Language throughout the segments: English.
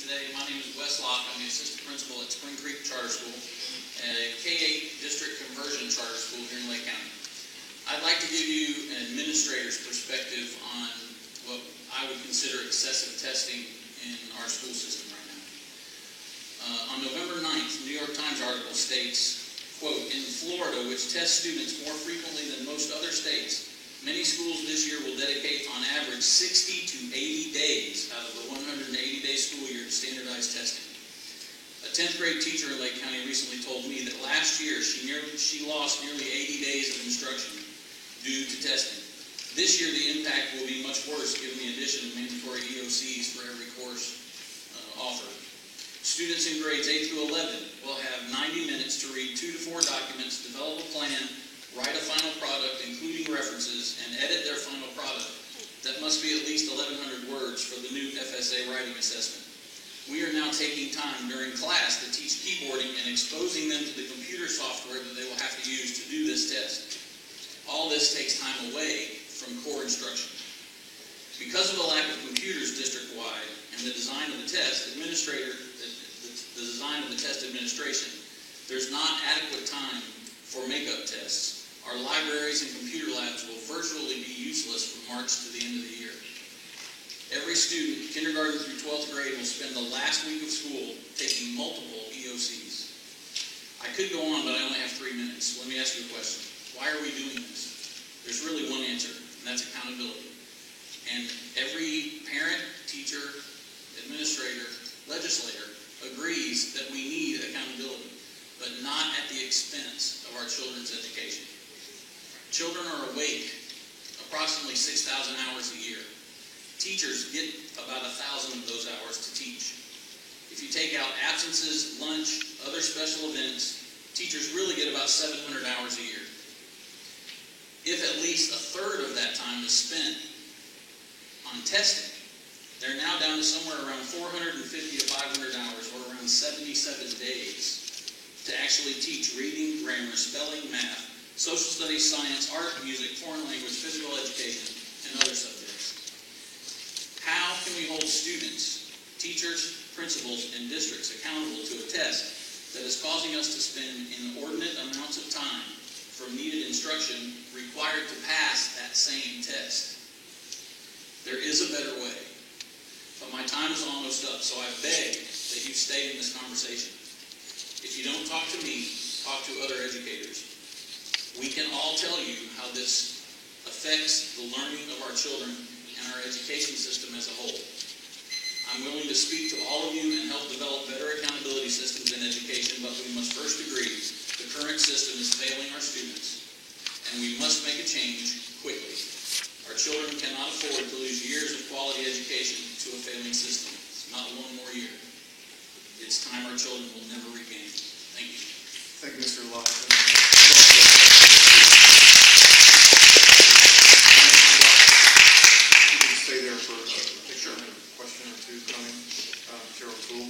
today. My name is Wes Locke. I'm the assistant principal at Spring Creek Charter School, a K-8 district conversion charter school here in Lake County. I'd like to give you an administrator's perspective on what I would consider excessive testing in our school system right now. On November 9th, New York Times article states, quote, "In Florida, which tests students more frequently than most other states, many schools this year will dedicate on average 60 to 80 days out of the 180-day school year to standardized testing." A 10th grade teacher in Lake County recently told me that last year she lost nearly 80 days of instruction due to testing. This year the impact will be much worse given the addition of mandatory EOCs for every course offered. Students in grades 8 through 11 will have 90 minutes to read 2 to 4 documents, develop a plan, write a final product including references, and edit their final product that must be at least 1,100 words for the new FSA writing assessment. We are now taking time during class to teach keyboarding and exposing them to the computer software that they will have to use to do this test. All this takes time away from core instruction. Because of the lack of computers district-wide and the design of the test, the design of the test administration, there's not adequate time for makeup tests. Our libraries and computer labs will virtually be useless from March to the end of the year. Every student, kindergarten through 12th grade, will spend the last week of school taking multiple EOCs. I could go on, but I only have 3 minutes. So let me ask you a question. Why are we doing this? There's really one answer, and that's accountability. And every parent, teacher, administrator, legislator agrees that we need accountability, but not at the expense of our children's education. Children are awake approximately 6,000 hours a year. Teachers get about 1,000 of those hours to teach. If you take out absences, lunch, other special events, teachers really get about 700 hours a year. If at least a third of that time is spent on testing, they're now down to somewhere around 450 to 500 hours, or around 77 days, to actually teach reading, grammar, spelling, math, social studies, science, art, music, foreign language, physical education, and other subjects. How can we hold students, teachers, principals, and districts accountable to a test that is causing us to spend inordinate amounts of time from needed instruction required to pass that same test? There is a better way, but my time is almost up, so I beg that you stay in this conversation. If you don't talk to me, talk to other educators. We can all tell you how this affects the learning of our children and our education system as a whole. I'm willing to speak to all of you and help develop better accountability systems in education, but we must first agree the current system is failing our students, and we must make a change quickly. Our children cannot afford to lose years of quality education to a failing system. It's not one more year. It's time our children will never regain. Thank you. Thank you, Mr. Locke. Stay there for a picture and a question or two coming. Cheryl Toole.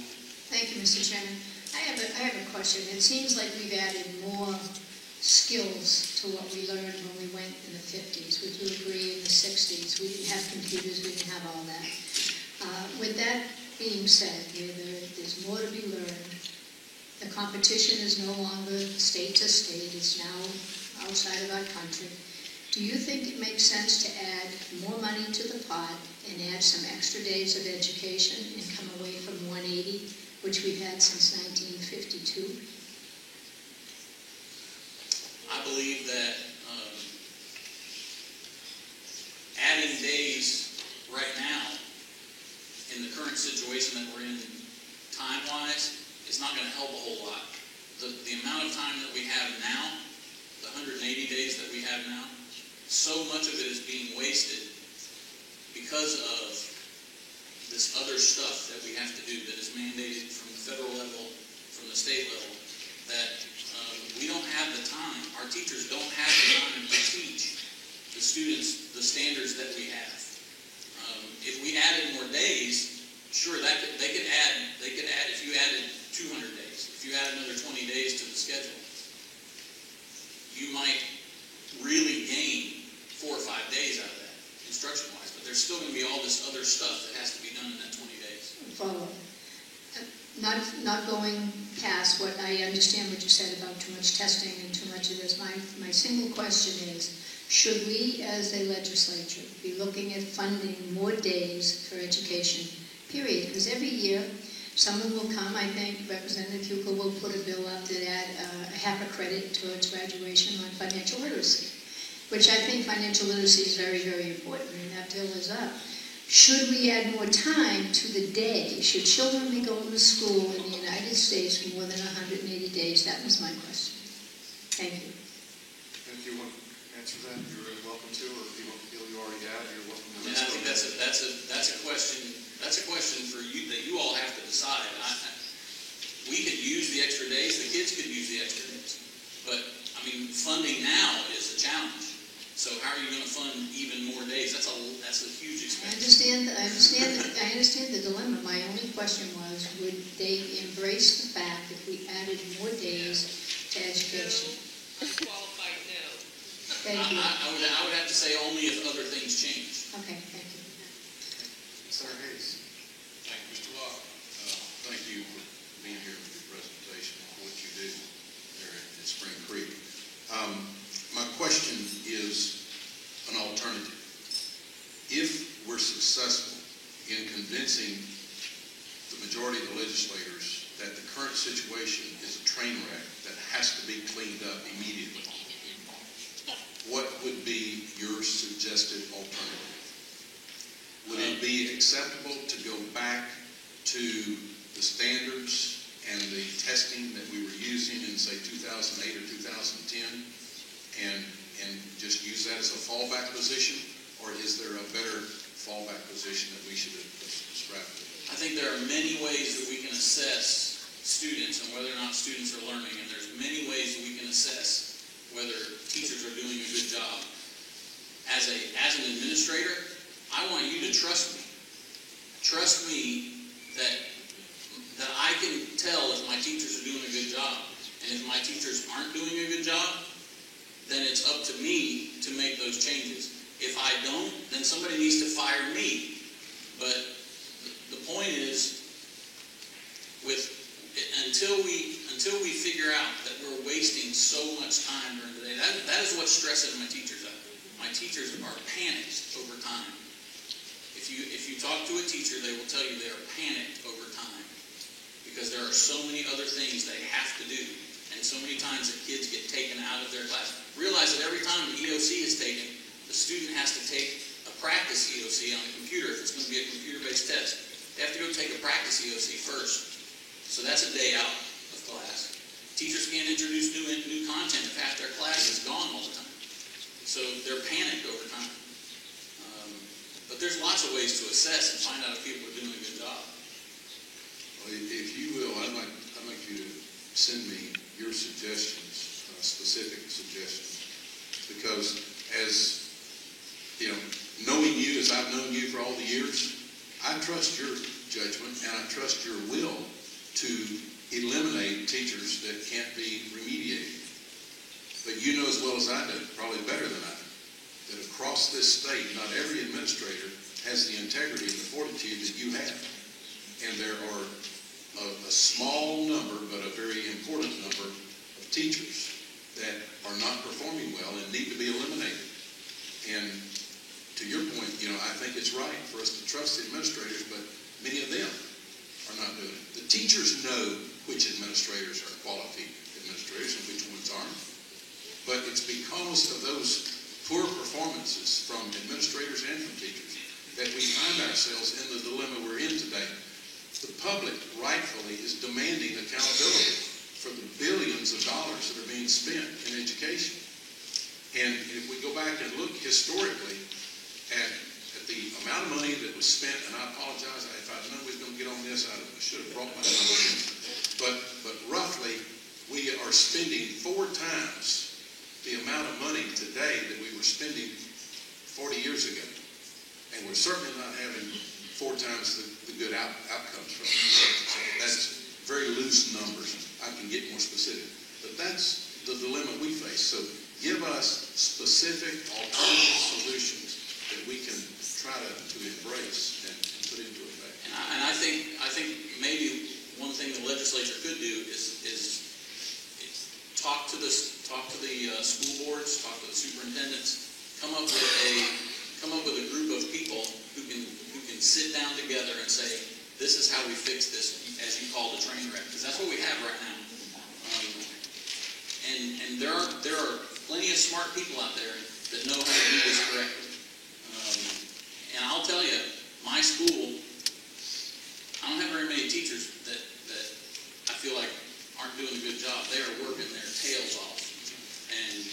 Thank you, Mr. Chairman. I have a question. It seems like we've added more skills to what we learned when we went in the 50s. Would you agree in the 60s? We didn't have computers, we didn't have all that. With that being said, there's more to be learned. The competition is no longer state to state, it's now outside of our country. Do you think it makes sense to add more money to the pot and add some extra days of education and come away from 180, which we've had since 1952? I believe that adding days right now in the current situation that we're in time-wise is not going to help a whole lot. The amount of time that we have now, the 180 days that we have now, so much of it is being wasted because of this other stuff that we have to do that is mandated from the federal level, from the state level, that we don't have the time. Our teachers don't have the time to teach the students the standards that we have. If we added more days, sure, they could add. If you added 200 days, if you add another 20 days to the schedule, you might really gain 4 or 5 days out of that, instruction-wise. But there's still going to be all this other stuff that has to be done in that 20 days. Follow. not going past what I understand what you said about too much testing and too much of this, my single question is, should we as a legislature be looking at funding more days for education, period? Because every year, someone will come, I think Representative Hugo will put a bill up that add a half a credit towards graduation on financial literacy, which I think financial literacy is very, very important, and that bill is up. Should we add more time to the day? Should children be going to school in the United States for more than 180 days? That was my question. Thank you. And if you want to answer that, you're welcome to, or if you want to feel you already have, you're welcome to. And I think that's a question. That's a question for you that you all have to decide. We could use the extra days. The kids could use the extra days. But I mean, funding now is a challenge. So how are you going to fund even more days? That's a huge expense. I understand the dilemma. My only question was, would they embrace the fact if we added more days to education? Qualified no. Thank you. I would have to say only if other things change. Okay, thank you. Senator Hayes. Thank you, Mr. Locke. Thank you for being here with your presentation on what you do there at Spring Creek. My question is an alternative. If we're successful in convincing the majority of the legislators that the current situation is a train wreck that has to be cleaned up immediately, what would be your suggested alternative? Would it be acceptable to go back to the standards and the testing that we were using in, say, 2008 or 2010 and just use that as a fallback position? Or is there a better fallback position that we should extrapolate? I think there are many ways that we can assess students and whether or not students are learning, and there's many ways that we can assess whether teachers are doing a good job. As an administrator, I want you to trust me. Trust me that I can tell if my teachers are doing a good job. And if my teachers aren't doing a good job, then it's up to me to make those changes. If I don't, then somebody needs to fire me. But the point is, until we figure out that we're wasting so much time during the day, that is what stresses my teachers out. My teachers are panicked over time. If you talk to a teacher, they will tell you they are panicked over time because there are so many other things they have to do, and so many times that kids get taken out of their class. Realize that every time an EOC is taken, the student has to take a practice EOC on a computer if it's going to be a computer-based test. They have to go take a practice EOC first. So that's a day out of class. Teachers can't introduce new content if half their class is gone all the time. So they're panicked over time. But there's lots of ways to assess and find out if people are doing a good job. Well, if you will, I'd like you to send me your suggestions, specific suggestions, because as you know, knowing you as I've known you for all the years, I trust your judgment and I trust your will to eliminate teachers that can't be remediated. But you know as well as I do, probably better than I do, that across this state, not every administrator has the integrity and the fortitude that you have. And there are a small number, but a very important number of teachers that are not performing well and need to be eliminated. And to your point, you know, I think it's right for us to trust the administrators, but many of them are not doing it. The teachers know which administrators are quality administrators and which ones aren't. But it's because of those poor performances from administrators and from teachers that we find ourselves in the dilemma we're in today. The public rightfully is demanding accountability for the billions of dollars that are being spent in education. And if we go back and look historically at the amount of money that was spent, and I apologize if I'd known we were going to get on this, I should have brought my numbers. But roughly, we are spending 4 times the amount of money today that we were spending 40 years ago. And we're certainly not having 4 times the good outcomes from it. So that's very loose numbers. I can get more specific. But that's the dilemma we face. So give us specific alternative solutions that we can try to embrace and put into effect. And I think maybe one thing that legislature could do is talk to the school boards, talk to the superintendents, come up with a group of people who can sit down together and say, this is how we fix this, as you call the train wreck, because that's what we have right now. And there are plenty of smart people out there that know how to do this correctly. And I'll tell you, my school, I don't have very many teachers that I feel like aren't doing a good job. They are working their tails off. And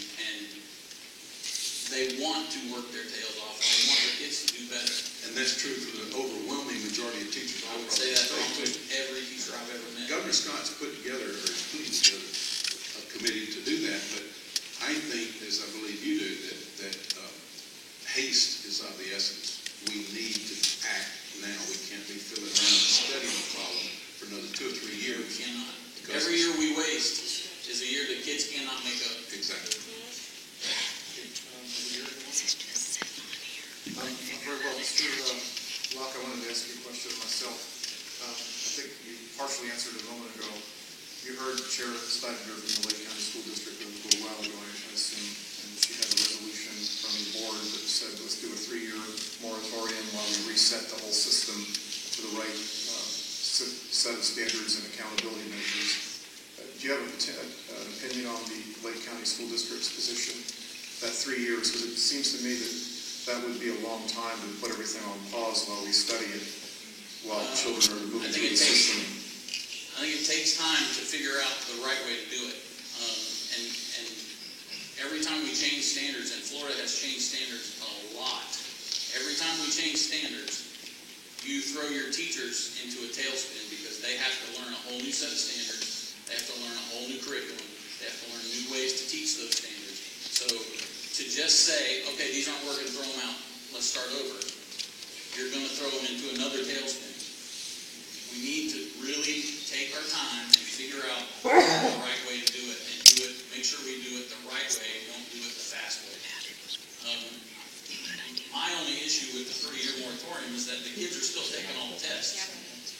they want to work their tails off, and they want their kids to do better. And that's true for the overwhelming majority of teachers. I would say that's wrong with every teacher I've ever met. Governor Scott's put together, or is putting together, a committee to do that, but I think, as I believe you do, that haste is of the essence. We need to act now. We can't be filling around and studying the problem for another 2 or 3 years. We cannot. Every year we waste is a year that kids cannot make up. Exactly. Very well, Mr. Locke, I wanted to ask you a question myself. I think you partially answered it a moment ago. You heard Chair Steiger from the Lake County School District a little while ago, I assume, and she had a resolution from the board that said, let's do a 3-year moratorium while we reset the whole system to the right set of standards and accountability measures. Do you have an opinion on the Lake County School District's position, that 3 years? Because it seems to me that would be a long time to put everything on pause while we study it, while children are moving through the system. I think it takes time to figure out the right way to do it. And every time we change standards, and Florida has changed standards a lot, every time we change standards, you throw your teachers into a tailspin because they have to learn a whole new set of standards, they have to learn a whole new curriculum, they have to learn new ways to teach those standards. So to just say, okay, these aren't working, throw them out, let's start over, you're going to throw them into another tailspin. We need to really take our time and figure out the right way to do it, and make sure we do it the right way, and don't do it the fast way. My only issue with the 3-year moratorium is that the kids are still taking all the tests.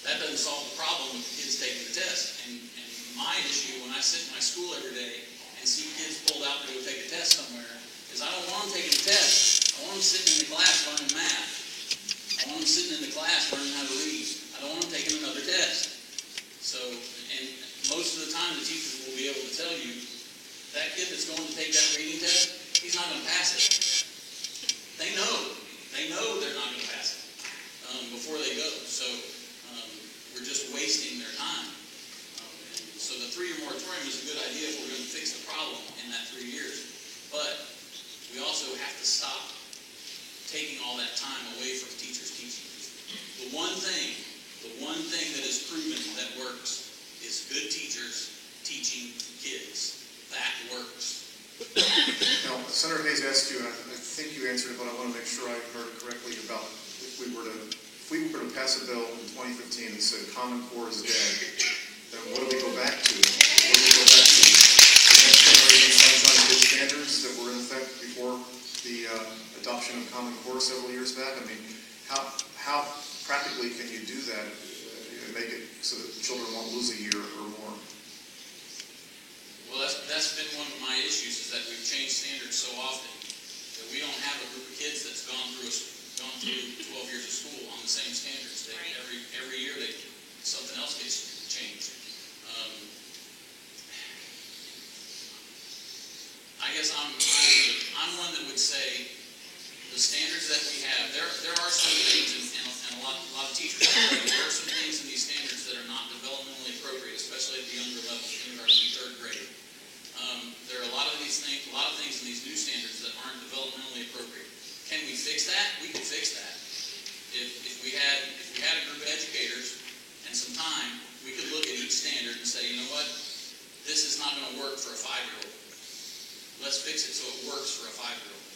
That doesn't solve the problem with the kids taking the test. And my issue when I sit in my school every day and see kids pulled out to go take a test somewhere is I don't want them taking a test. I want them sitting in the class learning math. I want them sitting in the class learning how to read. I don't want them taking another test. So, and most of the time the teachers will be able to tell you that kid that's going to take that reading test, he's not going to pass it. They know they're not going to pass it before they go. So we're just wasting their time. So the 3-year moratorium is a good idea if we're going to fix the problem in that 3 years. But we also have to stop taking all that time away from teachers teaching. The one thing that is proven that works is good teachers teaching kids. That works. Now, Senator Hayes asked you, and I think you answered it, but I want to make sure I heard it correctly about if we were to pass a bill in 2015 that said Common Core is dead, then what do we go back to? What do we go back to? The next generation sunshine and good standards that were in effect before the adoption of Common Core several years back? I mean, how practically can you do that and make it so that children won't lose a year or more? Well, that's been one of my issues, is that we've changed standards so often that we don't have a group of kids that's gone through 12 years of school on the same standards. Right. Every year something else gets changed. I guess I'm one that would say the standards that we have, there are some things, and a lot of teachers agree, there are some things in these standards that are not developmentally appropriate, especially at the younger levels, kindergarten through 3rd grade. There are a lot of things in these new standards that aren't developmentally appropriate. Can we fix that? We can fix that. If we had a group of educators and some time, we could look at each standard and say, you know what, this is not going to work for a 5-year-old. Let's fix it so it works for a 5-year-old,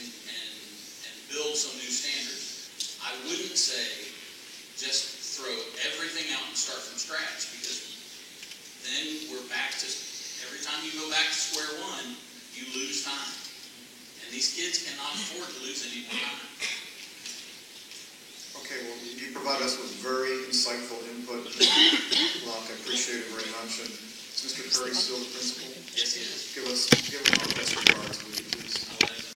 and build some new standards. I wouldn't say just throw everything out and start from scratch, because then we're back to, every time you go back to square one, you lose time. And these kids cannot afford to lose any more time. Okay, well, you provide us with very insightful input, Locke. I appreciate it very Is Mr. Curry still the principal? Yes, he is. Give him our